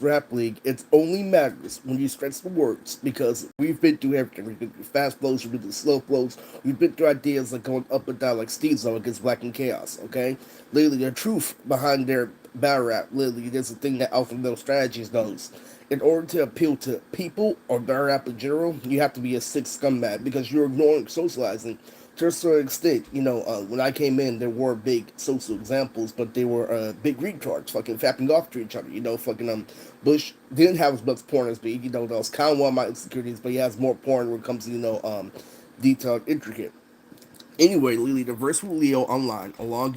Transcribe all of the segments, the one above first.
rap league, it only matters when you stretch the words because we've been through everything. We've been through fast flows, we've been through slow flows, we've been through ideas like going up and down like Steve Zone against Black and Chaos, okay? Literally, the truth behind their battle rap, literally, there's a thing that Alpha Male Strategies knows. In order to appeal to people or battle rap in general, you have to be a sick scumbag because you're ignoring socializing to a certain extent. When I came in, there were big social examples, but they were big retards, fucking fapping off to each other. Fucking Bush didn't have as much porn as me. That was kind of one of my insecurities, but he has more porn when it comes to detailed, intricate. Anyway, Lily, the verse with Leo online, along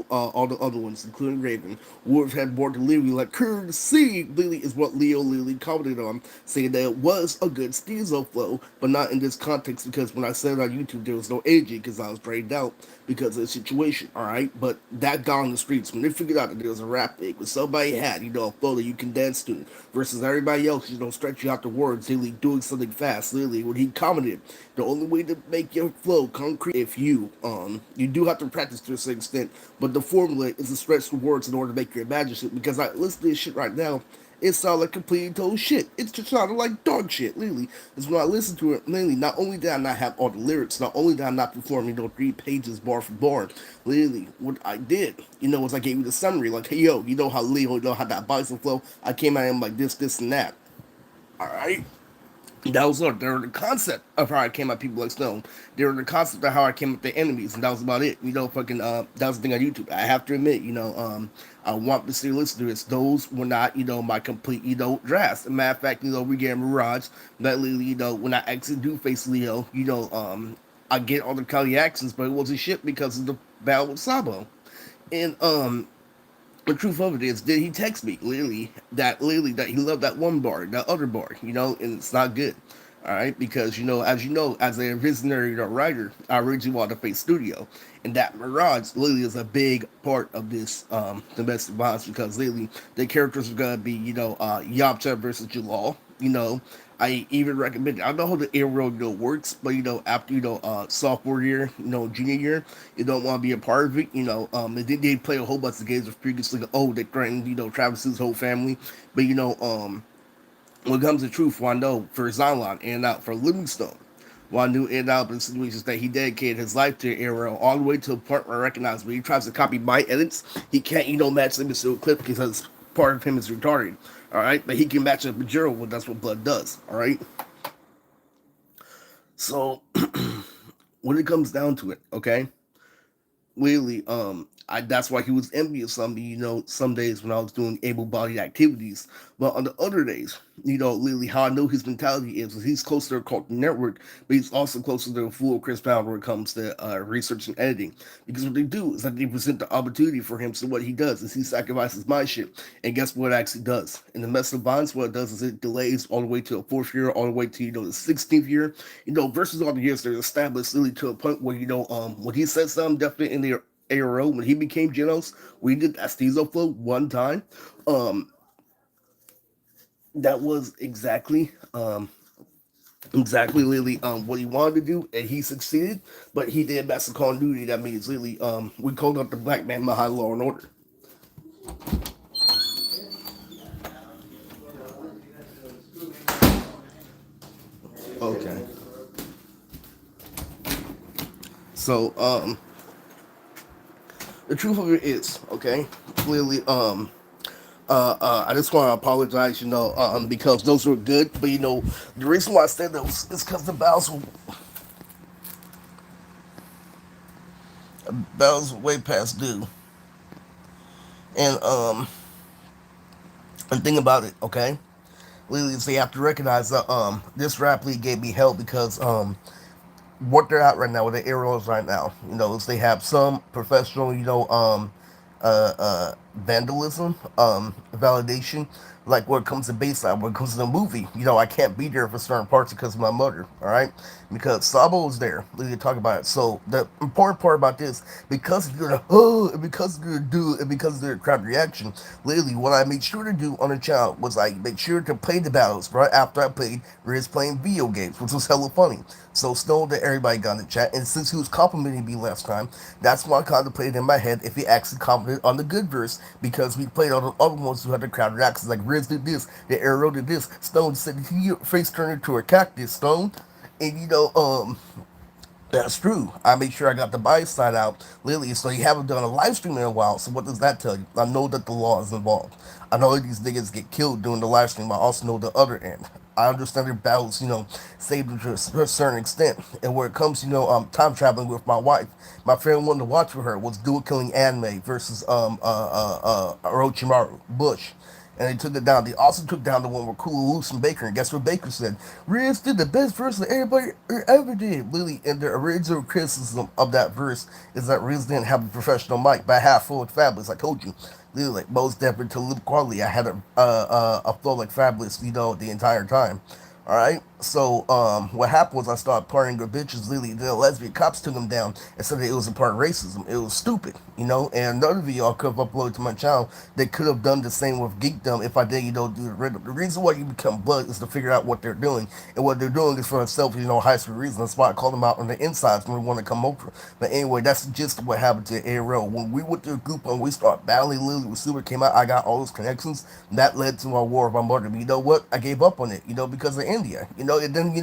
all the other ones, including Raven, would have had more delivery like courtesy. Lily is what Leo Lily commented on, saying that it was a good Steezo flow, but not in this context because when I said it on YouTube, there was no energy because I was drained out because of the situation. All right, but that got on the streets when they figured out that there was a rap thing when somebody had a flow that you can dance to versus everybody else, stretching out the words, Lily doing something fast. Lily, when he commented, the only way to make your flow concrete if you do have to practice to a certain extent, but the formula is to stretch the words in order to make your imagination. Because I listen to this shit right now, it sounds like completely total shit. It just sounded like dog shit, literally. Is when I listened to it, literally, not only did I not have all the lyrics, not only did I not perform, 3 pages bar for bar, literally, what I did, was I gave you the summary, like, hey, yo, you know how Leo, how that bison flow, I came at him like this, and that. Alright? That was the concept of how I came at people like Stone. They were the concept of how I came at the enemies, and that was about it. That was the thing on YouTube. I have to admit, I want to see listeners. Those were not, my complete, drafts. As a matter of fact, we get Mirage. That literally, when I actually do face Leo, I get all the Kali actions, but it wasn't shit because of the battle with Sabo. And the truth of it is, did he text me literally that he loved that one bar, that other bar, and it's not good. All right, because as a visionary writer, I originally wanted to face studio, and that Mirage literally is a big part of this domestic violence because literally the characters are gonna be Yamcha versus Jalal. I even recommend. I don't know how the aerial works, but after sophomore year, junior year, you don't want to be a part of it. And then they play a whole bunch of games with previously. Oh, they threatened Travis's whole family, but when it comes to truth, I know for Xylon and out for Livingstone. Well, I knew in out in situations that he dedicated his life to Arrow all the way to a point where I recognize when he tries to copy my edits, he can't, match them into a clip because part of him is retarded. All right, but he can match up with Gerald. Well, that's what blood does. All right. So when it comes down to it, okay, really, that's why he was envious of me, some days when I was doing able-bodied activities. But on the other days, literally how I know his mentality is he's close to the Cartoon Network, but he's also close to the full Chris Brown when it comes to research and editing. Because what they do is that they present the opportunity for him. So what he does is he sacrifices my shit. And guess what it actually does? In the mess of bonds, what it does is it delays all the way to a fourth year, all the way to, the 16th year, versus all the years they're established really to a point where, when he said something definitely in their ARO when he became Genos, we did that Steezo flow one time. Um, that was exactly literally what he wanted to do, and he succeeded. But he did master continuity. That means literally we called up the black man behind Law and Order. Okay, so the truth of it is, okay, clearly I just want to apologize, because those were good, but the reason why I said that is because the battles were way past due, and and think about it, okay. Literally, they have to recognize that this rap league gave me hell because what they're at right now, with the arrows right now, is they have some professional, vandalism, validation. Like when it comes to baseline, when it comes to the movie, I can't be there for certain parts because of my mother. All right, because Sabo was there. We can talk about it. So the important part about this, because you're the and because you're do and because of their crowd reaction, lately what I made sure to do on the channel was I make sure to play the battles right after I played Riz playing video games, which was hella funny. So Snow that everybody got in the chat, and since he was complimenting me last time, that's why I contemplated in my head if he actually commented on the good verse because we played all the other ones who had the crowded access. Like Riz did this, the Arrow did this, Stone said he face turned into a cactus, Stone. And that's true. I made sure I got the buy side out, Lily. So you haven't done a live stream in a while. So what does that tell you? I know that the law is involved. I know these niggas get killed during the live stream. I also know the other end. I understand their battles, saved them to a certain extent. And where it comes, time traveling with my wife, my friend wanted to watch with her was Dual Killing Anime versus Orochimaru Bush, and they took it down. They also took down the one with Cool Loose and Baker. And guess what Baker said? Riz did the best verse that everybody ever did. Literally, and the original criticism of that verse is that Riz didn't have a professional mic, but I had full of Fabulous. I told you. Literally, like most definitely to lip quality, I had a flow like Fabulous, the entire time. All right. So what happened was I started partying with bitches. Literally, the lesbian cops took them down and said that it was a part of racism. It was stupid, And none of y'all could have uploaded to my channel. They could have done the same with Geekdom if I did, do the rhythm. The reason why you become blood is to figure out what they're doing, and what they're doing is for themselves, high school reason. That's why I call them out on the insides when we want to come over. But anyway, that's just what happened to ARL. When we went to a group and we started battling Lily when Super came out, I got all those connections. That led to our war of our murder. But you know what? I gave up on it, because of India. And then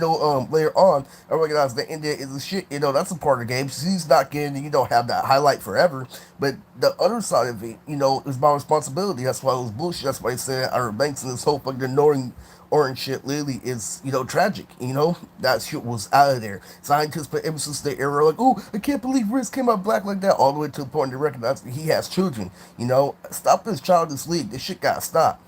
later on, I realized that India is a shit. That's a part of the game. She's not getting, have that highlight forever. But the other side of it, is my responsibility. That's why it was bullshit. That's why I said Ira Banks and this whole fucking ignoring orange shit literally is, tragic. That shit was out of there. Scientists, but ever since the era, like, oh, I can't believe Riz came out black like that, all the way to the point to recognize that he has children. Stop this childish league. This shit gotta stop.